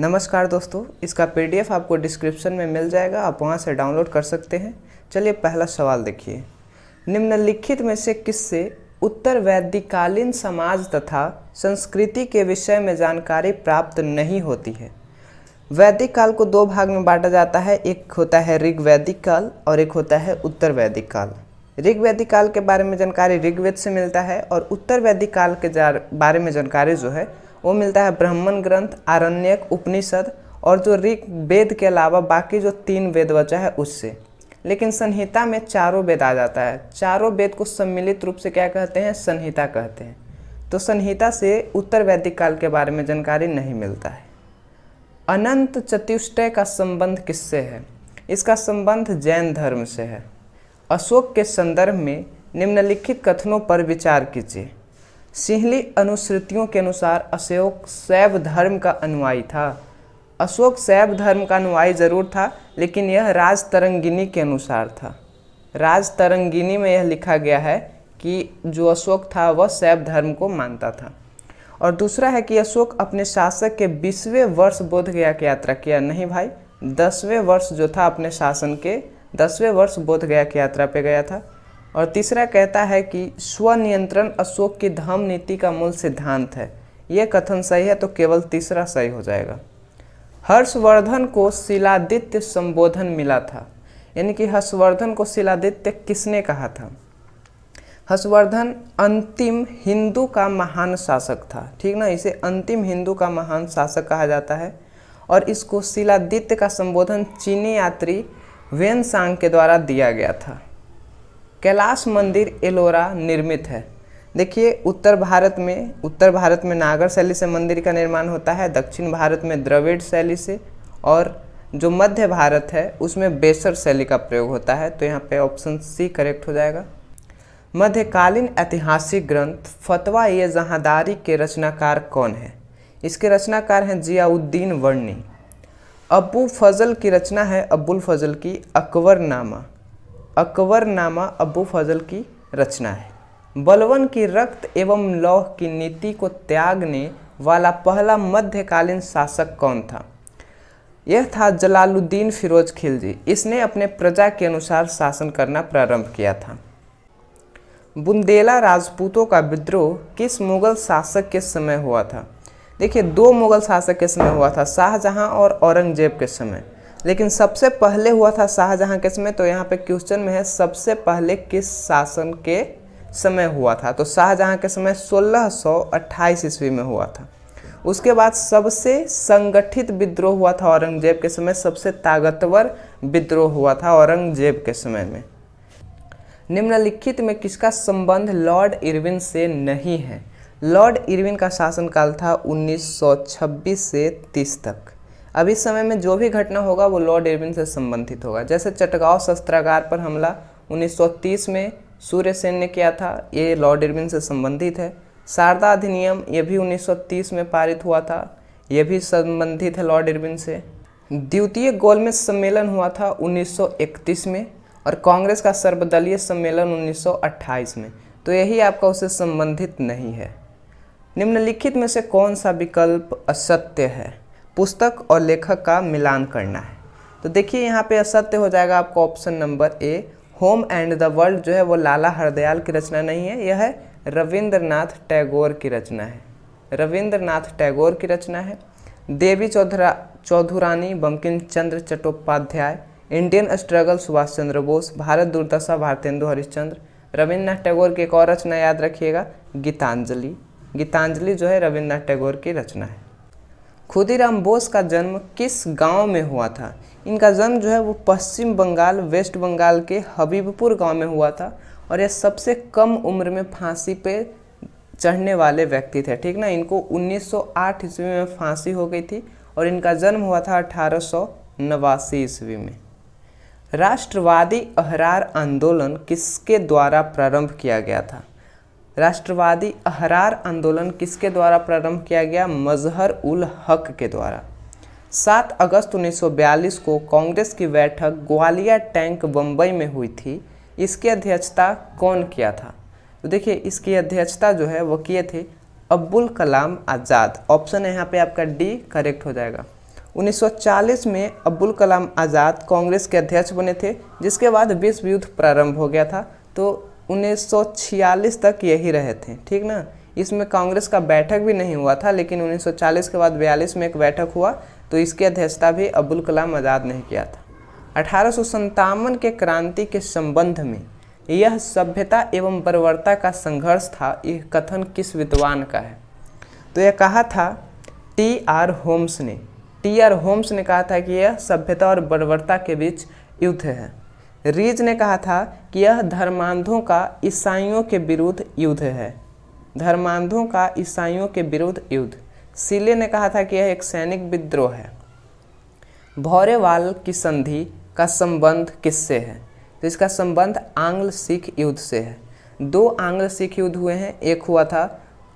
नमस्कार दोस्तों, इसका पीडीएफ आपको डिस्क्रिप्शन में मिल जाएगा, आप वहां से डाउनलोड कर सकते हैं। चलिए पहला सवाल देखिए। निम्नलिखित में से किससे उत्तर वैदिककालीन समाज तथा संस्कृति के विषय में जानकारी प्राप्त नहीं होती है? वैदिक काल को दो भाग में बांटा जाता है, एक होता है ऋग वैदिक काल और एक होता है उत्तर वैदिक काल। ऋग वैदिक काल के बारे में जानकारी ऋग्वेद से मिलता है और उत्तर वैदिक काल के बारे में जानकारी जो है वो मिलता है ब्राह्मण ग्रंथ, आरण्यक, उपनिषद और जो ऋग वेद के अलावा बाकी जो 3 वेद बचा है उससे। लेकिन संहिता में चारों वेद आ जाता है। चारों वेद को सम्मिलित रूप से क्या कहते हैं? संहिता कहते हैं। तो संहिता से उत्तर वैदिक काल के बारे में जानकारी नहीं मिलता है। अनंत चतुष्टय का संबंध किससे है? इसका संबंध जैन धर्म से है। अशोक के संदर्भ में निम्नलिखित कथनों पर विचार कीजिए। सिंहली अनुश्रुतियों के अनुसार अशोक शैव धर्म का अनुयायी था। अशोक शैव धर्म का अनुयायी जरूर था, लेकिन यह राजतरंगिणी के अनुसार था। राजतरंगिणी में यह लिखा गया है कि जो अशोक था वह शैव धर्म को मानता था। और दूसरा है कि अशोक अपने शासक के 20वें वर्ष बोधगया की यात्रा किया। नहीं भाई, 10वें वर्ष जो था अपने शासन के 10वें वर्ष बोधगया की यात्रा पे गया था। और तीसरा कहता है कि स्वनियंत्रण अशोक की धम्म नीति का मूल सिद्धांत है। यह कथन सही है तो केवल तीसरा सही हो जाएगा। हर्षवर्धन को शिलादित्य संबोधन मिला था, यानी कि हर्षवर्धन को शिलादित्य किसने कहा था? हर्षवर्धन अंतिम हिंदू का महान शासक था, ठीक ना। इसे अंतिम हिंदू का महान शासक कहा जाता है। और इसको शिलादित्य का संबोधन चीनी यात्री वेनसांग के द्वारा दिया गया था। कैलाश मंदिर एलोरा निर्मित है। देखिए, उत्तर भारत में नागर शैली से मंदिर का निर्माण होता है, दक्षिण भारत में द्रविड़ शैली से, और जो मध्य भारत है उसमें बेसर शैली का प्रयोग होता है। तो यहाँ पे ऑप्शन सी करेक्ट हो जाएगा। मध्यकालीन ऐतिहासिक ग्रंथ फतवा ए जहांदारी के रचनाकार कौन है? इसके रचनाकार हैं जियाउद्दीन वर्णी। अबू फजल की रचना है अबुल फजल की अकबरनामा। अकबरनामा अबू फजल की रचना है। बलवन की रक्त एवं लौह की नीति को त्यागने वाला पहला मध्यकालीन शासक कौन था? यह था जलालुद्दीन फिरोज खिलजी। इसने अपने प्रजा के अनुसार शासन करना प्रारंभ किया था। बुंदेला राजपूतों का विद्रोह किस मुगल शासक के समय हुआ था? देखिए, 2 मुगल शासक के समय हुआ था, शाहजहां और औरंगजेब के समय। लेकिन सबसे पहले हुआ था शाहजहां के समय। तो यहाँ पे क्वेश्चन में है सबसे पहले किस शासन के समय हुआ था? तो शाहजहां के समय 1628 ईस्वी में हुआ था। उसके बाद सबसे संगठित विद्रोह हुआ था औरंगजेब के समय। सबसे ताकतवर विद्रोह हुआ था औरंगजेब के समय में। निम्नलिखित में किसका संबंध लॉर्ड इरविन से नहीं है? लॉर्ड इरविन का शासनकाल था 1926 से 30 तक। अब इस समय में जो भी घटना होगा वो लॉर्ड इरविन से संबंधित होगा। जैसे चटगांव शस्त्रागार पर हमला 1930 में सूर्यसेन ने किया था, ये लॉर्ड इरविन से संबंधित है। शारदा अधिनियम ये भी 1930 में पारित हुआ था, ये भी संबंधित है लॉर्ड इरविन से। द्वितीय गोलमेज सम्मेलन हुआ था 1931 में, और कांग्रेस का सर्वदलीय सम्मेलन 1928 में। तो यही आपका उससे संबंधित नहीं है। निम्नलिखित में से कौन सा विकल्प असत्य है? पुस्तक और लेखक का मिलान करना है। तो देखिए, यहाँ पे असत्य हो जाएगा आपका option number A. Home and the world जो है वो लाला हरदयाल की रचना नहीं है, यह है रविंद्रनाथ टैगोर की रचना है। रविंद्रनाथ टैगोर की रचना है। देवी चौधुरानी, बंकिम चंद्र चट्टोपाध्याय, इंडियन स्ट्रगल सुभाष चंद्र बोस, भारत दुर्दशा भारतेंदु हरिश्चंद्र। रविंद्रनाथ टैगोर की एक और रचना याद रखिएगा, गीतांजलि। गीतांजलि जो है रविंद्रनाथ टैगोर की रचना है। खुदीराम बोस का जन्म किस गांव में हुआ था? इनका जन्म जो है वो पश्चिम बंगाल, वेस्ट बंगाल के हबीबपुर गांव में हुआ था। और यह सबसे कम उम्र में फांसी पे चढ़ने वाले व्यक्ति थे, ठीक ना। इनको 1908 ईस्वी में फांसी हो गई थी और इनका जन्म हुआ था 1889 ईस्वी में। राष्ट्रवादी अहरार आंदोलन किसके द्वारा प्रारंभ किया गया था? राष्ट्रवादी अहरार आंदोलन किसके द्वारा प्रारंभ किया गया? मजहर उल हक के द्वारा। 7 अगस्त 1942 को कांग्रेस की बैठक ग्वालियर टैंक बम्बई में हुई थी। इसकी अध्यक्षता कौन किया था? तो देखिए, इसकी अध्यक्षता जो है वो किए थे अब्दुल कलाम आज़ाद। ऑप्शन है यहाँ पे आपका डी करेक्ट हो जाएगा। 1940 में अब्दुल कलाम आज़ाद कांग्रेस के अध्यक्ष बने थे, जिसके बाद विश्व युद्ध प्रारंभ हो गया था। तो 1946 तक यही रहे थे, ठीक ना। इसमें कांग्रेस का बैठक भी नहीं हुआ था, लेकिन 1940 के बाद 42 में एक बैठक हुआ, तो इसकी अध्यक्षता भी अब्दुल कलाम आज़ाद ने किया था। 1857 के क्रांति के संबंध में यह सभ्यता एवं बर्बरता का संघर्ष था, यह कथन किस विद्वान का है? तो यह कहा था टी.आर. होम्स ने। टी.आर. होम्स ने कहा था कि यह सभ्यता और बर्बरता के बीच युद्ध है। रीज ने कहा था कि यह धर्मांधों का ईसाइयों के विरुद्ध युद्ध है। धर्मांधों का ईसाइयों के विरुद्ध युद्ध। सीले ने कहा था कि यह एक सैनिक विद्रोह है। भौरेवाल की संधि का संबंध किससे है? तो इसका संबंध आंग्ल सिख युद्ध से है। 2 आंग्ल सिख युद्ध हुए हैं, एक हुआ था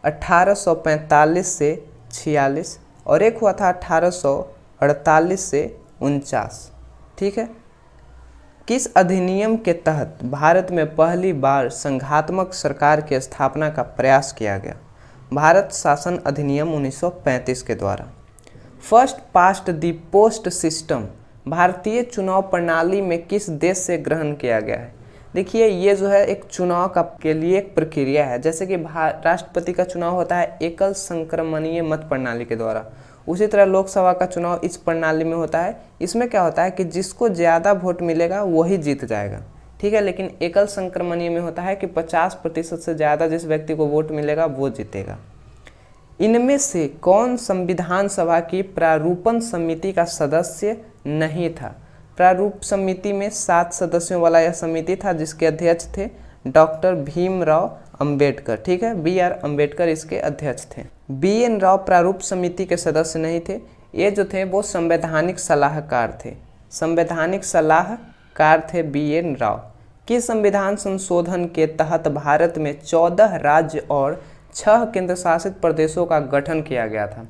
1845 से 46 और एक हुआ था 1848 से 49, ठीक है। किस अधिनियम के तहत भारत में पहली बार संघात्मक सरकार की स्थापना का प्रयास किया गया? भारत शासन अधिनियम 1935 के द्वारा। First past the post system भारतीय चुनाव प्रणाली में किस देश से ग्रहण किया गया है? देखिए, ये जो है एक चुनाव का के लिए एक प्रक्रिया है। जैसे कि राष्ट्रपति का चुनाव होता है एकल संक्रमणीय मत प्रणाली के द्वारा, उसी तरह लोकसभा का चुनाव इस प्रणाली में होता है। इसमें क्या होता है कि जिसको ज़्यादा वोट मिलेगा वही जीत जाएगा, ठीक है। लेकिन एकल संक्रमणीय में होता है कि 50% से ज़्यादा जिस व्यक्ति को वोट मिलेगा वो जीतेगा। इनमें से कौन संविधान सभा की प्रारूपण समिति का सदस्य नहीं था? प्रारूप समिति में 7 सदस्यों वाला यह समिति था, जिसके अध्यक्ष थे डॉक्टर भीमराव अंबेडकर, ठीक है। बी.आर. अंबेडकर इसके अध्यक्ष थे। बी.एन. राव प्रारूप समिति के सदस्य नहीं थे। ये जो थे वो संवैधानिक सलाहकार थे। संवैधानिक सलाहकार थे बी.एन. राव। किस संविधान संशोधन के तहत भारत में 14 राज्य और 6 केंद्र शासित प्रदेशों का गठन किया गया था?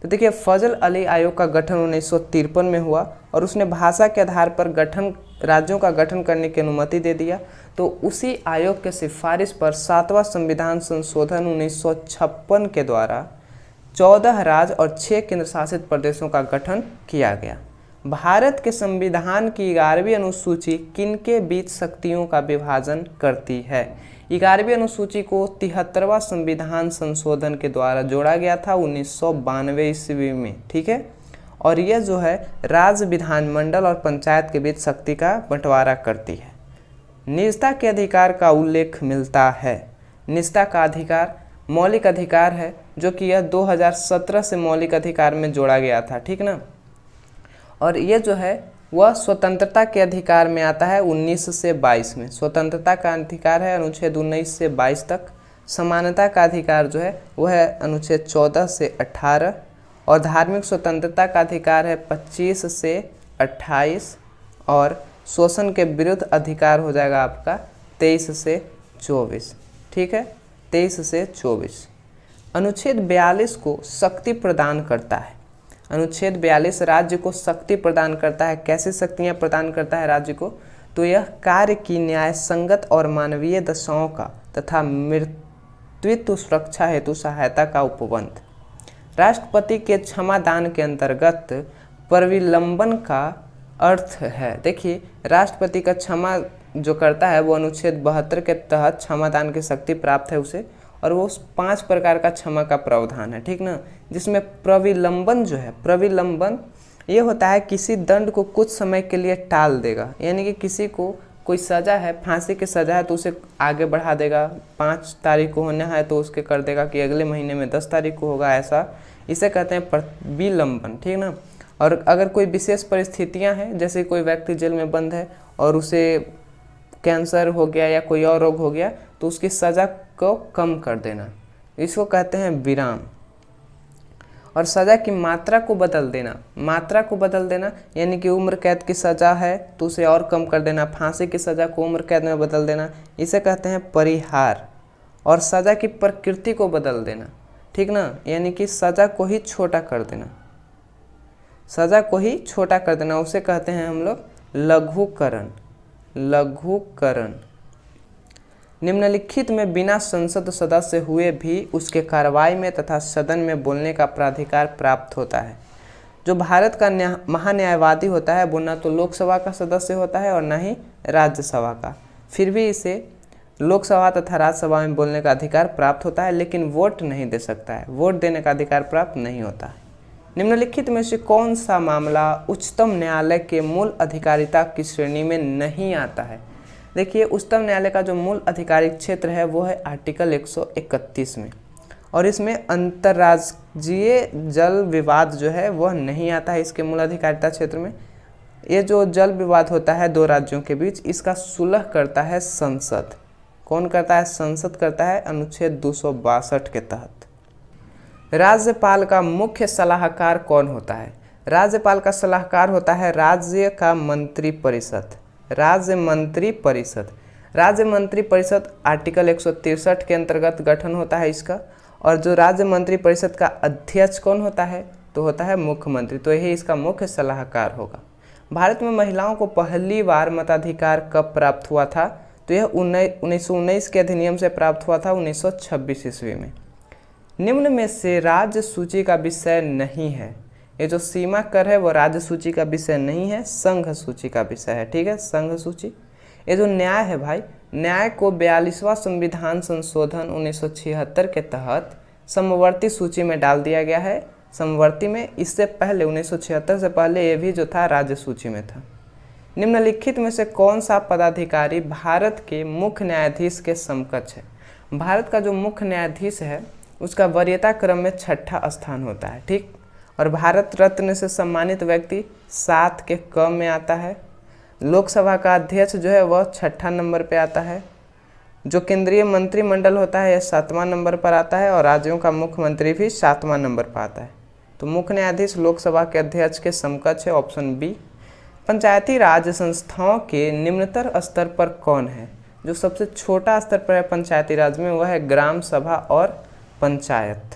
तो देखिए, फजल अली आयोग का गठन 1953 में हुआ और उसने भाषा के आधार पर राज्यों का गठन करने की अनुमति दे दिया। तो उसी आयोग के सिफारिश पर 7वां संविधान संशोधन 1956 के द्वारा 14 राज्य और 6 केंद्र शासित प्रदेशों का गठन किया गया। भारत के संविधान की 11वीं अनुसूची किनके बीच शक्तियों का विभाजन करती है? 11वीं अनुसूची को 73वां संविधान संशोधन के द्वारा जोड़ा गया था 1992 ईस्वी में, ठीक है। और यह जो है राज्य, विधानमंडल और पंचायत के बीच शक्ति का बंटवारा करती है। निजता के अधिकार का उल्लेख मिलता है। निजता का अधिकार मौलिक अधिकार है, जो कि यह 2017 से मौलिक अधिकार में जोड़ा गया था, ठीक ना। और ये जो है वह स्वतंत्रता के अधिकार में आता है 19 से 22 में। स्वतंत्रता का अधिकार है अनुच्छेद 19 से 22 तक। समानता का अधिकार जो है वह है अनुच्छेद 14 से 18 और धार्मिक स्वतंत्रता का अधिकार है 25 से 28 और शोषण के विरुद्ध अधिकार हो जाएगा आपका 23 से 24, ठीक है, 23 से 24। अनुच्छेद 42 को शक्ति प्रदान करता है। अनुच्छेद 42 राज्य को शक्ति प्रदान करता है। कैसी शक्तियाँ प्रदान करता है राज्य को? तो यह कार्य की न्याय संगत और मानवीय दशाओं का तथा मृत्युत्व सुरक्षा हेतु सहायता का उपबंध। राष्ट्रपति के क्षमादान के अंतर्गत परिलंबन का अर्थ है। देखिए, राष्ट्रपति का क्षमा जो करता है वो अनुच्छेद 72 के तहत क्षमादान की शक्ति प्राप्त है उसे, और वो 5 प्रकार का क्षमा का प्रावधान है, ठीक ना। जिसमें प्रविलंबन जो है, प्रविलंबन ये होता है किसी दंड को कुछ समय के लिए टाल देगा। यानी कि किसी को कोई सज़ा है, फांसी की सज़ा है तो उसे आगे बढ़ा देगा। 5 तारीख को होना है तो उसके कर देगा कि अगले महीने में 10 तारीख को होगा, ऐसा इसे कहते हैं प्रविलंबन, ठीक ना। और अगर कोई विशेष परिस्थितियां हैं, जैसे कोई व्यक्ति जेल में बंद है और उसे कैंसर हो गया या कोई और रोग हो गया, तो उसकी सज़ा को कम कर देना, इसको कहते हैं विराम। और सज़ा की मात्रा को बदल देना, मात्रा को बदल देना यानी कि उम्र कैद की सज़ा है तो उसे और कम कर देना, फांसी की सज़ा को उम्र कैद में बदल देना, इसे कहते हैं परिहार। और सज़ा की प्रकृति को बदल देना, ठीक ना, यानी कि सज़ा को ही छोटा कर देना, सज़ा को ही छोटा कर देना, उसे कहते हैं हम लोग लघुकरण। लघुकरण। निम्नलिखित में बिना संसद सदस्य हुए भी उसके कार्रवाई में तथा सदन में बोलने का प्राधिकार प्राप्त होता है। जो भारत का महान्यायवादी होता है वो ना तो लोकसभा का सदस्य होता है और ना ही राज्यसभा का, फिर भी इसे लोकसभा तथा राज्यसभा में बोलने का अधिकार प्राप्त होता है, लेकिन वोट नहीं दे सकता है, वोट देने का अधिकार प्राप्त नहीं होता है। निम्नलिखित में से कौन सा मामला उच्चतम न्यायालय के मूल अधिकारिता की श्रेणी में नहीं आता है? देखिए, उच्चतम न्यायालय का जो मूल अधिकारिक क्षेत्र है वो है आर्टिकल 131 में, और इसमें अंतर्राज्यीय जल विवाद जो है वह नहीं आता है इसके मूल अधिकारिता क्षेत्र में। ये जो जल विवाद होता है दो राज्यों के बीच, इसका सुलह करता है संसद। कौन करता है? संसद करता है, अनुच्छेद 262 के तहत। राज्यपाल का मुख्य सलाहकार कौन होता है? राज्यपाल का सलाहकार होता है राज्य का मंत्रिपरिषद, राज्य मंत्रिपरिषद। राज्य मंत्रिपरिषद आर्टिकल 163 के अंतर्गत गठन होता है इसका, और जो राज्य मंत्रिपरिषद का अध्यक्ष कौन होता है? तो होता है मुख्यमंत्री, तो यही इसका मुख्य सलाहकार होगा। भारत में महिलाओं को पहली बार मताधिकार कब प्राप्त हुआ था? तो यह 1919 के अधिनियम से प्राप्त हुआ था, 1926 ईस्वी में। निम्न में से राज्य सूची का विषय नहीं है। ये जो सीमा कर है वो राज्य सूची का विषय नहीं है, संघ सूची का विषय है। ठीक है, संघ सूची। ये जो न्याय है भाई, न्याय को 42वां संविधान संशोधन 1976 के तहत समवर्ती सूची में डाल दिया गया है। समवर्ती में इससे पहले 1976 से पहले ये भी जो था राज्य सूची में था। निम्नलिखित में से कौन सा पदाधिकारी भारत के मुख्य न्यायाधीश के समकक्ष है? भारत का जो मुख्य न्यायाधीश है उसका वरीयता क्रम में 6ठा स्थान होता है। ठीक, और भारत रत्न से सम्मानित व्यक्ति 7 के क्रम में आता है। लोकसभा का अध्यक्ष जो है वह 6ठा नंबर पे आता है। जो केंद्रीय मंत्रिमंडल होता है यह 7वां नंबर पर आता है, और राज्यों का मुख्यमंत्री भी 7वां नंबर पर आता है। तो मुख्य न्यायाधीश लोकसभा के अध्यक्ष के समकक्ष है, ऑप्शन बी। पंचायती राज संस्थाओं के निम्नतर स्तर पर कौन है? जो सबसे छोटा स्तर पर है पंचायती राज में वह है ग्राम सभा और पंचायत।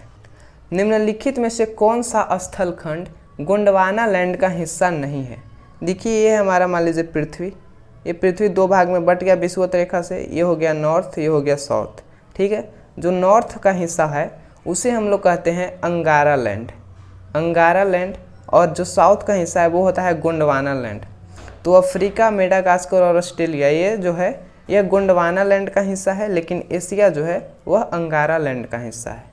निम्नलिखित में से कौन सा स्थल खंड गोंडवाना लैंड का हिस्सा नहीं है? देखिए, ये हमारा मान लीजिए पृथ्वी, ये पृथ्वी दो भाग में बट गया विषुवत रेखा से, ये हो गया नॉर्थ, ये हो गया साउथ। ठीक है, जो नॉर्थ का हिस्सा है उसे हम लोग कहते हैं अंगारा लैंड, अंगारा लैंड, और जो साउथ का हिस्सा है वो होता है गोंडवाना लैंड। तो अफ्रीका, मेडागास्कर और ऑस्ट्रेलिया ये जो है यह गोंडवाना लैंड का हिस्सा है, लेकिन एशिया जो है वह अंगारा लैंड का हिस्सा है।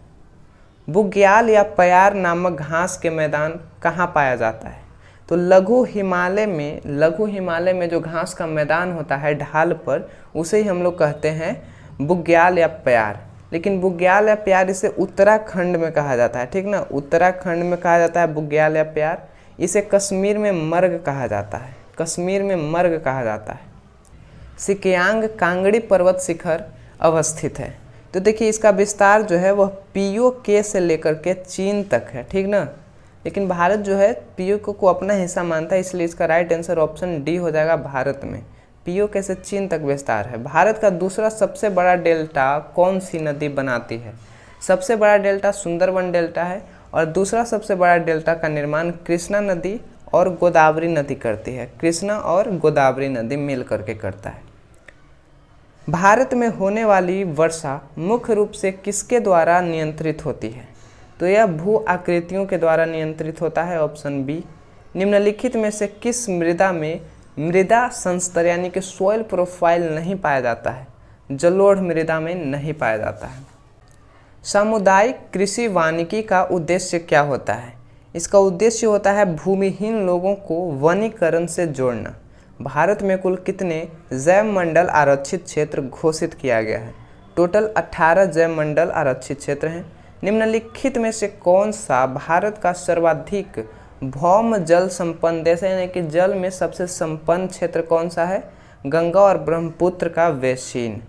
बुग्याल या प्यार नामक घास के मैदान कहाँ पाया जाता है? तो लघु हिमालय में जो घास का मैदान होता है ढाल पर, उसे ही हम लोग कहते हैं बुग्याल या प्यार। लेकिन बुग्याल या प्यार इसे उत्तराखंड में कहा जाता है। ठीक ना, उत्तराखंड में कहा जाता है बुग्याल या प्यार। इसे कश्मीर में मर्ग कहा जाता है, कश्मीर में मर्ग कहा जाता है। सिकियांग कांगड़ी पर्वत शिखर अवस्थित है। तो देखिए, इसका विस्तार जो है वह POK से लेकर के चीन तक है। ठीक ना, लेकिन भारत जो है POK को अपना हिस्सा मानता है, इसलिए इसका राइट आंसर ऑप्शन डी हो जाएगा। भारत में POK से चीन तक विस्तार है। भारत का दूसरा सबसे बड़ा डेल्टा कौन सी नदी बनाती है? सबसे बड़ा डेल्टा सुंदरबन डेल्टा है, और दूसरा सबसे बड़ा डेल्टा का निर्माण कृष्णा नदी और गोदावरी नदी करती है। कृष्णा और गोदावरी नदी मिल करके करता है। भारत में होने वाली वर्षा मुख्य रूप से किसके द्वारा नियंत्रित होती है? तो यह भू आकृतियों के द्वारा नियंत्रित होता है, ऑप्शन बी। निम्नलिखित में से किस मृदा में मृदा संस्तर यानी कि सॉइल प्रोफाइल नहीं पाया जाता है? जलोढ़ मृदा में नहीं पाया जाता है। सामुदायिक कृषि वानिकी का उद्देश्य क्या होता है? इसका उद्देश्य होता है भूमिहीन लोगों को वनीकरण से जोड़ना। भारत में कुल कितने जैव मंडल आरक्षित क्षेत्र घोषित किया गया है? टोटल 18 जैव मंडल आरक्षित क्षेत्र हैं। निम्नलिखित में से कौन सा भारत का सर्वाधिक भौम जल संपन्न देश है, यानी कि जल में सबसे संपन्न क्षेत्र कौन सा है? गंगा और ब्रह्मपुत्र का बेसिन।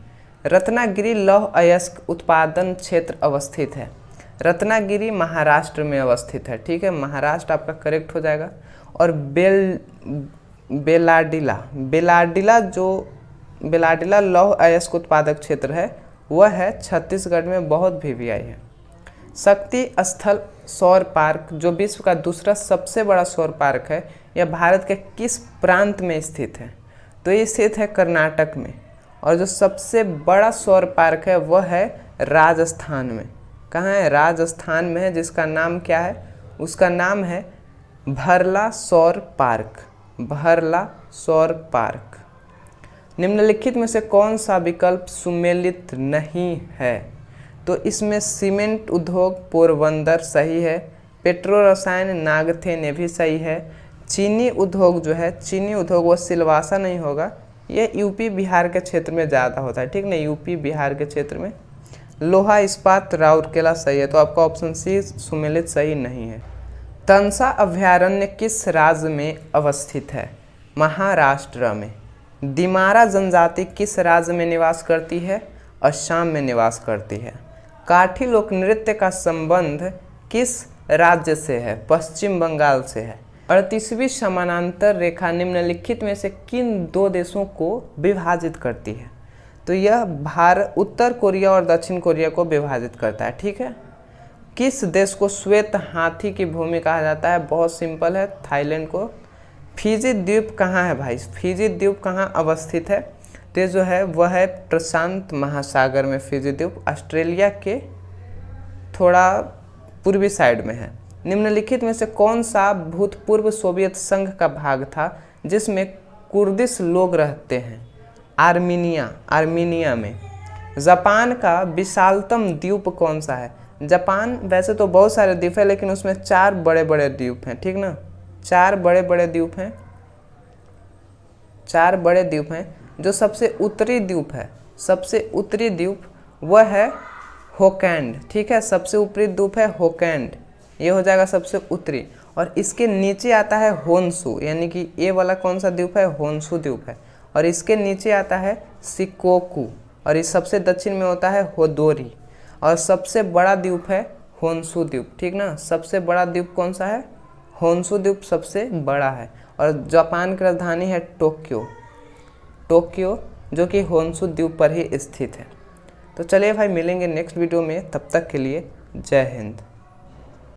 रत्नागिरी लौह अयस्क उत्पादन क्षेत्र अवस्थित है। रत्नागिरी महाराष्ट्र में अवस्थित है। ठीक है, महाराष्ट्र आपका करेक्ट हो जाएगा। और बेलाडिला लौह अयस्क उत्पादक क्षेत्र है वह है छत्तीसगढ़ में, बहुत VVI है। शक्ति स्थल सौर पार्क जो विश्व का दूसरा सबसे बड़ा सौर पार्क है, यह भारत के किस प्रांत में स्थित है? तो ये स्थित है कर्नाटक में। और जो सबसे बड़ा सौर पार्क है वह है राजस्थान में। कहाँ है? राजस्थान में है, जिसका नाम क्या है? उसका नाम है भरला सौर पार्क, भरला सौर पार्क। निम्नलिखित में से कौन सा विकल्प सुमेलित नहीं है? तो इसमें सीमेंट उद्योग पोरबंदर सही है, पेट्रो रसायन नागथेन ये भी सही है, चीनी उद्योग जो है, चीनी उद्योग वो सिलवासा नहीं होगा, ये यूपी बिहार के क्षेत्र में ज़्यादा होता है, ठीक ना, यूपी बिहार के क्षेत्र में। लोहा इस्पात राउरकेला सही है, तो आपका ऑप्शन सी सुमेलित सही नहीं है। तंसा अभयारण्य किस राज्य में अवस्थित है? महाराष्ट्र में। दिमारा जनजाति किस राज्य में निवास करती है? असम में निवास करती है। काठी लोक नृत्य का संबंध किस राज्य से है? पश्चिम बंगाल से है। 38वीं समानांतर रेखा निम्नलिखित में से किन दो देशों को विभाजित करती है? तो यह उत्तर कोरिया और दक्षिण कोरिया को विभाजित करता है, ठीक है। किस देश को श्वेत हाथी की भूमि कहा जाता है? बहुत सिंपल है, थाईलैंड को। फिजी द्वीप कहाँ है भाई? फिजी द्वीप कहाँ अवस्थित है? तो जो है वह है प्रशांत महासागर में फिजी द्वीप, ऑस्ट्रेलिया के थोड़ा पूर्वी साइड में है। निम्नलिखित में से कौन सा भूतपूर्व सोवियत संघ का भाग था जिसमें कुर्दिश लोग रहते हैं? आर्मीनिया, आर्मीनिया में। जापान का विशालतम द्वीप कौन सा है? जापान वैसे तो बहुत सारे द्वीप है, लेकिन उसमें 4 बड़े बड़े द्वीप हैं, ठीक ना, 4 बड़े बड़े द्वीप हैं, 4 बड़े द्वीप हैं। जो सबसे उत्तरी द्वीप है, सबसे उत्तरी द्वीप वह है होकैंड, ठीक है, सबसे ऊपरी द्वीप है होकैंड, ये हो जाएगा सबसे उत्तरी। और इसके नीचे आता है होन्शु, यानी कि ये वाला कौन सा द्वीप है? होन्शु द्वीप है। और इसके नीचे आता है शिकोकू, और इस सबसे दक्षिण में होता है होदोरी। और सबसे बड़ा द्वीप है होन्शु द्वीप, ठीक ना, सबसे बड़ा द्वीप कौन सा है? होन्शु द्वीप सबसे बड़ा है। और जापान की राजधानी है टोक्यो, टोक्यो जो कि होन्शु द्वीप पर ही स्थित है। तो चलिए भाई, मिलेंगे नेक्स्ट वीडियो में, तब तक के लिए जय हिंद।